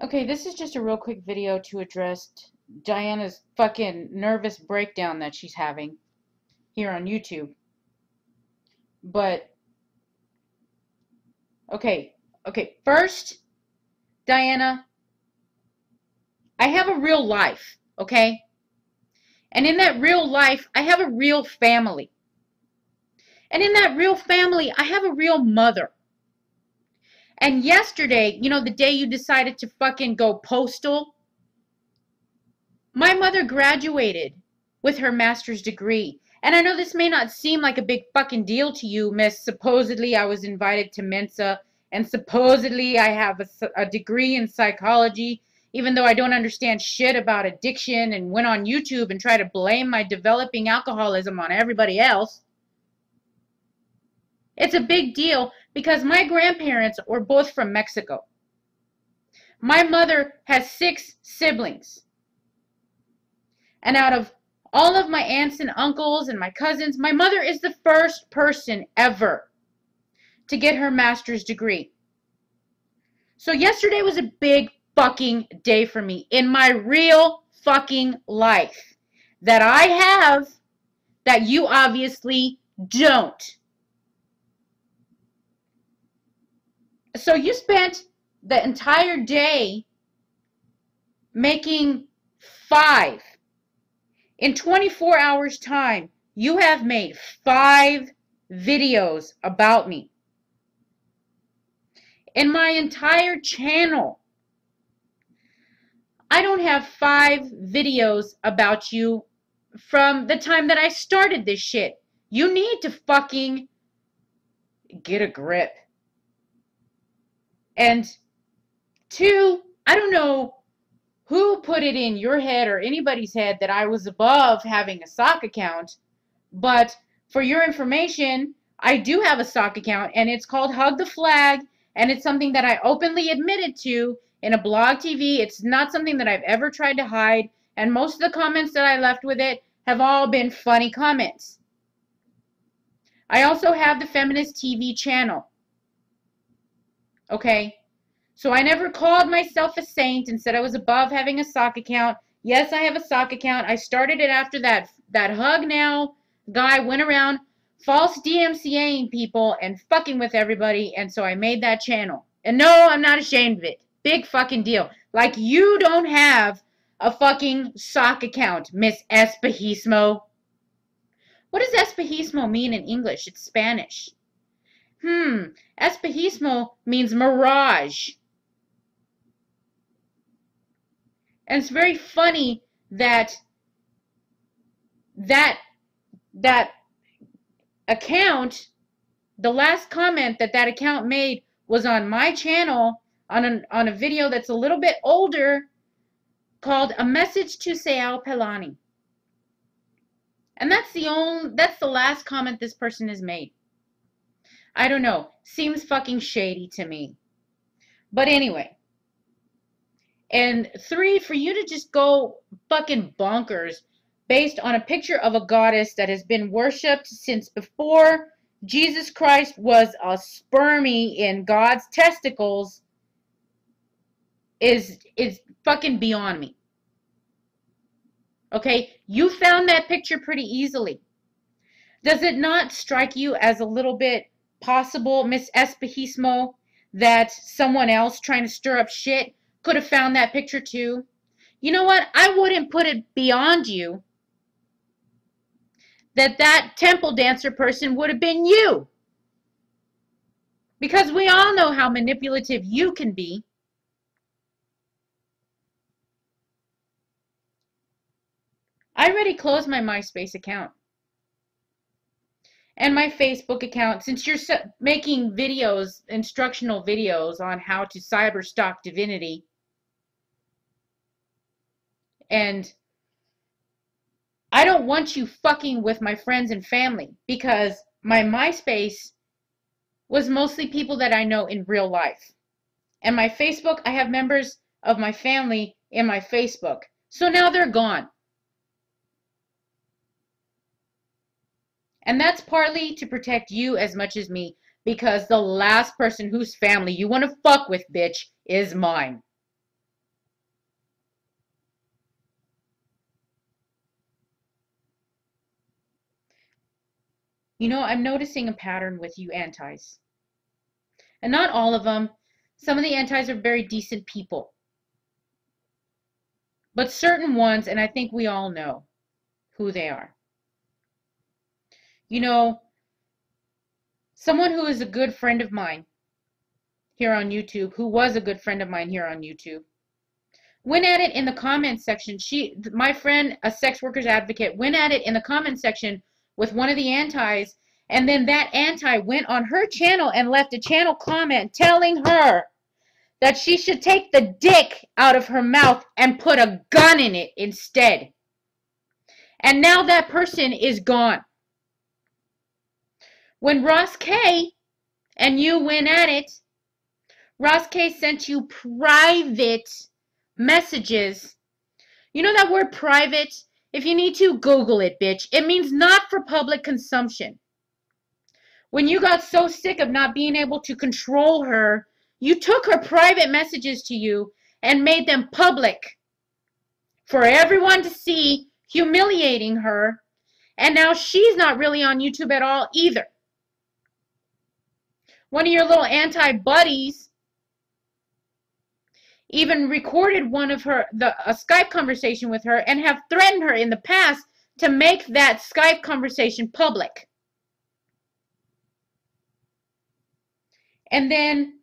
Okay, this is just a real quick video to address Diana's fucking nervous breakdown that she's having here on YouTube. But, okay, first, Diana, I have a real life, okay? And in that real life, I have a real family. And in that real family, I have a real mother. And yesterday, the day you decided to fucking go postal, my mother graduated with her master's degree. And I know this may not seem like a big fucking deal to you, miss. Supposedly I was invited to Mensa, and supposedly I have a degree in psychology, even though I don't understand shit about addiction and went on YouTube and tried to blame my developing alcoholism on everybody else. It's a big deal because my grandparents were both from Mexico. My mother has 6 siblings. And out of all of my aunts and uncles and my cousins, my mother is the first person ever to get her master's degree. So yesterday was a big fucking day for me in my real fucking life that I have that you obviously don't. So you spent the entire day making 5. In 24 hours time, you have made 5 videos about me. In my entire channel, I don't have 5 videos about you from the time that I started this shit. You need to fucking get a grip. And 2, I don't know who put it in your head or anybody's head that I was above having a sock account, but for your information, I do have a sock account, and it's called Hug the Flag, and it's something that I openly admitted to in a blog TV. It's not something that I've ever tried to hide, and most of the comments that I left with it have all been funny comments. I also have the Feminist TV channel. Okay? So I never called myself a saint and said I was above having a sock account. Yes, I have a sock account. I started it after that Hug Now guy went around false DMCAing people and fucking with everybody, and so I made that channel. And no, I'm not ashamed of it. Big fucking deal. Like you don't have a fucking sock account, Miss Espejismo. What does espejismo mean in English? It's Spanish. Espejismo means mirage. And it's very funny that account, the last comment that account made was on my channel on a video that's a little bit older called A Message to Sayal Pelani. And that's the last comment this person has made. I don't know. Seems fucking shady to me. But anyway. And 3, for you to just go fucking bonkers based on a picture of a goddess that has been worshipped since before Jesus Christ was a spermie in God's testicles is fucking beyond me. Okay? You found that picture pretty easily. Does it not strike you as a little bit possible, Miss Espejismo, that someone else trying to stir up shit could have found that picture too? You know what? I wouldn't put it beyond you that temple dancer person would have been you. Because we all know how manipulative you can be. I already closed my MySpace account. And my Facebook account, since you're making videos, instructional videos on how to cyber stalk divinity. And I don't want you fucking with my friends and family because my MySpace was mostly people that I know in real life. And my Facebook, I have members of my family in my Facebook. So now they're gone. And that's partly to protect you as much as me, because the last person whose family you want to fuck with, bitch, is mine. You know, I'm noticing a pattern with you antis. And not all of them. Some of the antis are very decent people. But certain ones, and I think we all know who they are. You know, someone who is a good friend of mine here on YouTube, who was a good friend of mine here on YouTube, went at it in the comments section. My friend, a sex workers advocate, went at it in the comments section with one of the antis, and then that anti went on her channel and left a channel comment telling her that she should take the dick out of her mouth and put a gun in it instead. And now that person is gone. When Ross K and you went at it, Ross K sent you private messages. You know that word private? If you need to, Google it, bitch. It means not for public consumption. When you got so sick of not being able to control her, you took her private messages to you and made them public for everyone to see, humiliating her. And now she's not really on YouTube at all either. One of your little anti-buddies even recorded one of a Skype conversation with her and have threatened her in the past to make that Skype conversation public. And then,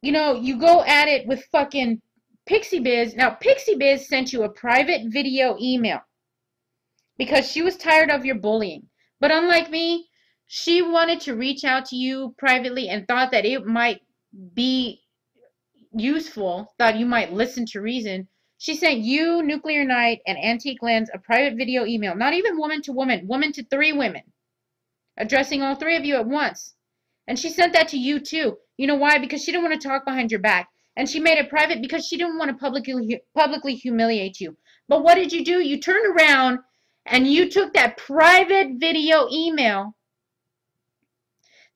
you know, you go at it with fucking PixieBiz. Now, PixieBiz sent you a private video email because she was tired of your bullying. But unlike me, she wanted to reach out to you privately and thought that it might be useful, thought you might listen to reason. She sent you, Nuclear Knight, and Antique Lens a private video email, not even woman to woman, woman to 3 women, addressing all 3 of you at once. And she sent that to you too. You know why? Because she didn't want to talk behind your back. And she made it private because she didn't want to publicly humiliate you. But what did you do? You turned around and you took that private video email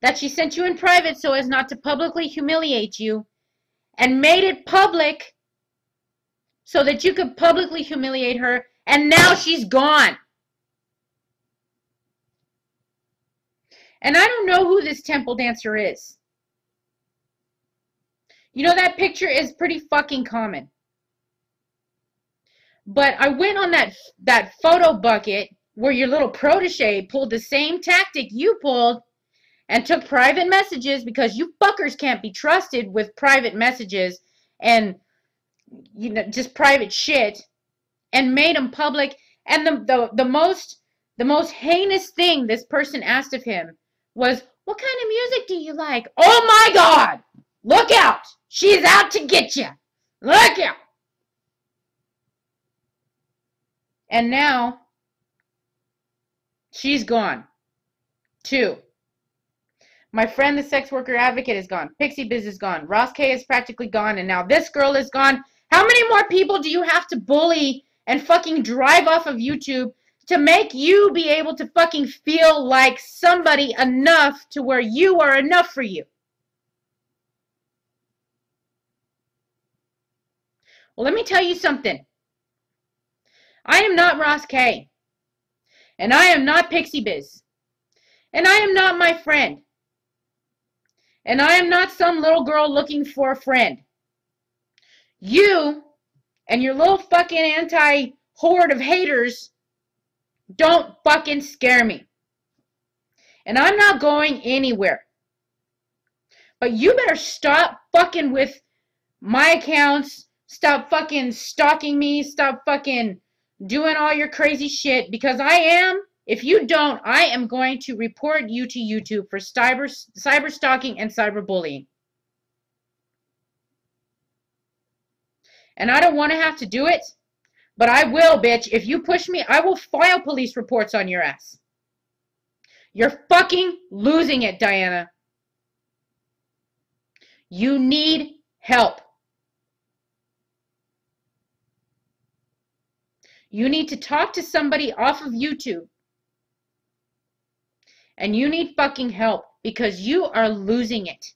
that she sent you in private so as not to publicly humiliate you, and made it public so that you could publicly humiliate her, and now she's gone. And I don't know who this temple dancer is. You know, that picture is pretty fucking common. But I went on that photo bucket where your little protege pulled the same tactic you pulled and took private messages, because you fuckers can't be trusted with private messages and, you know, just private shit, and made them public. And the most heinous thing this person asked of him was, "What kind of music do you like?" Oh my God! Look out! She's out to get you! Look out! And now she's gone too. My friend, the sex worker advocate, is gone. PixieBiz is gone. Ross K is practically gone. And now this girl is gone. How many more people do you have to bully and fucking drive off of YouTube to make you be able to fucking feel like somebody enough to where you are enough for you? Well, let me tell you something. I am not Ross K. And I am not PixieBiz. And I am not my friend. And I am not some little girl looking for a friend. You and your little fucking anti-horde of haters don't fucking scare me. And I'm not going anywhere. But you better stop fucking with my accounts. Stop fucking stalking me. Stop fucking doing all your crazy shit. Because if you don't, I am going to report you to YouTube for cyber stalking and cyberbullying. And I don't want to have to do it, but I will, bitch. If you push me, I will file police reports on your ass. You're fucking losing it, Diana. You need help. You need to talk to somebody off of YouTube. And you need fucking help because you are losing it.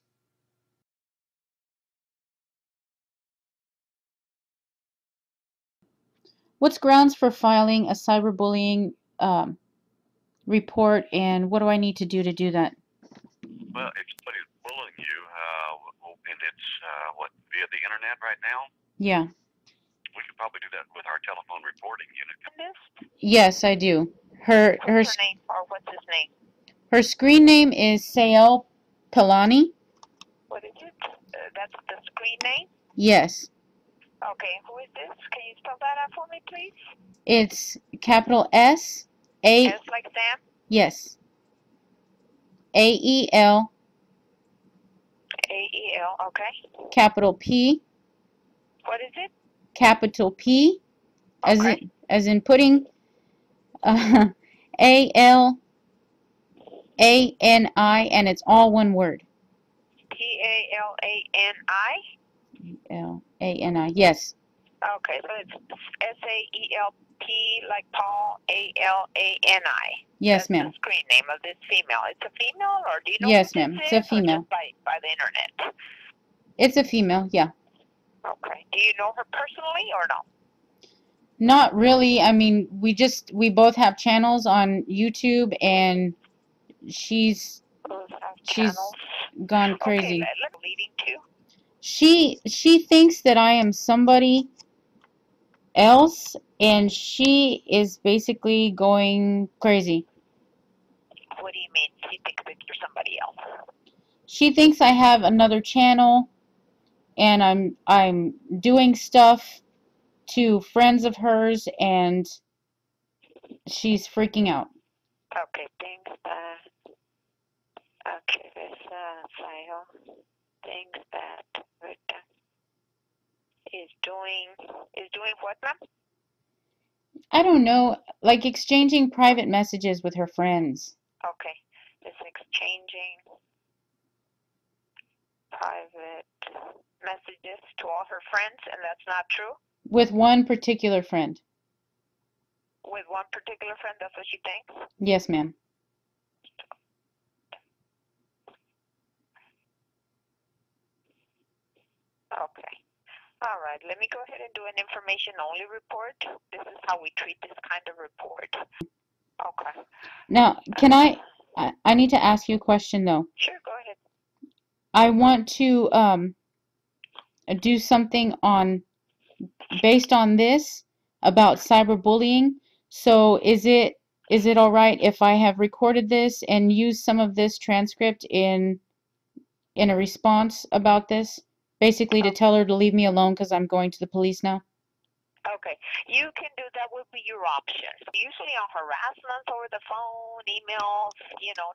What's grounds for filing a cyberbullying report, and what do I need to do that? Well, if somebody's bullying you, and it's what via the internet right now, Yeah. we could probably do that with our telephone reporting unit. Yes, I do. Her What's her name or what's his name? her screen name is Sael Pilani. What is it? That's the screen name? Yes. Okay, who is this? Can you spell that out for me, please? It's capital S A. S like Sam? Yes. AEL. AEL, okay. Capital P. What is it? Capital P. As Okay. as in putting ALANI, and it's all one word. PALANI? LANI. Yes. Okay, so it's SAELP like Paul, ALANI. Yes, ma'am. That's the screen name of this female. It's a female, or do you know Yes, who this ma'am. is? It's a female. Or just by the internet? It's a female, yeah. Okay. Do you know her personally or no? Not really. I mean, we both have channels on YouTube, and she's gone crazy. Okay, leading to? She thinks that I am somebody else, and she is basically going crazy. What do you mean she thinks that you're somebody else? She thinks I have another channel, and I'm doing stuff to friends of hers, and she's freaking out. Okay, things that. Okay, this file. Things that Rita is doing what, ma'am? I don't know, like exchanging private messages with her friends. Okay, it's exchanging private messages to all her friends, and that's not true? With one particular friend. With one particular friend, that's what she thinks? Yes, ma'am. Okay. All right, let me go ahead and do an information-only report. This is how we treat this kind of report. Okay. Now, I need to ask you a question, though. Sure, go ahead. I want to do something based on this about cyberbullying. So is it all right if I have recorded this and used some of this transcript in a response about this? Basically to tell her to leave me alone because I'm going to the police now? Okay, you can do that. Would be your option. Usually on harassment over the phone, emails,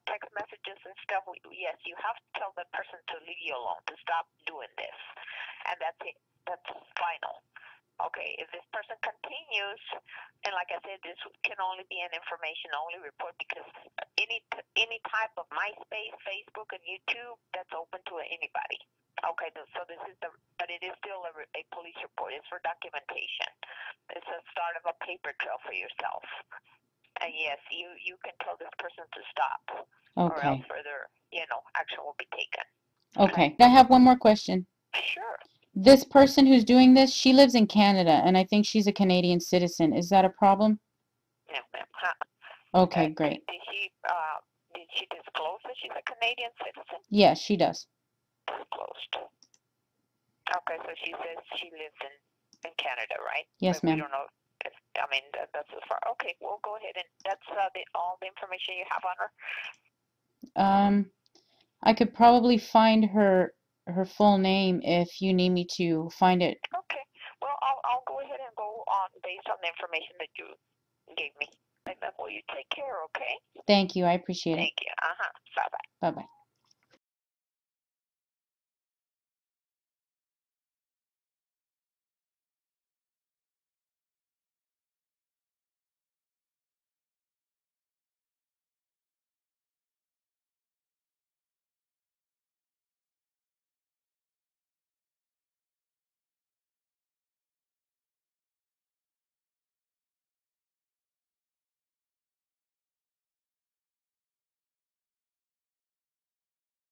text messages and stuff, yes, you have to tell the person to leave you alone, to stop doing this. And that's it. That's final. Okay, if this person continues, and like I said, this can only be an information-only report because any type of MySpace, Facebook, and YouTube, that's open to anybody. Okay, so this is but it is still a police report. It's for documentation. It's a start of a paper trail for yourself. And yes, you can tell this person to stop, or else further, action will be taken. Okay. I have one more question. Sure. This person who's doing this, she lives in Canada, and I think she's a Canadian citizen. Is that a problem? No, ma'am. Okay, great. Did she disclose that she's a Canadian citizen? Yes, she does. Disclosed. Okay, so she says she lives in Canada, right? Yes, ma'am. We ma'am. don't know if, that's as far. Okay, we'll go ahead and that's all the information you have on her? I could probably find her full name if you need me to find it. Okay, well, I'll go ahead and go on based on the information that you gave me. And then will you take care, okay? Thank you, I appreciate it. Thank you. Bye-bye. Bye-bye.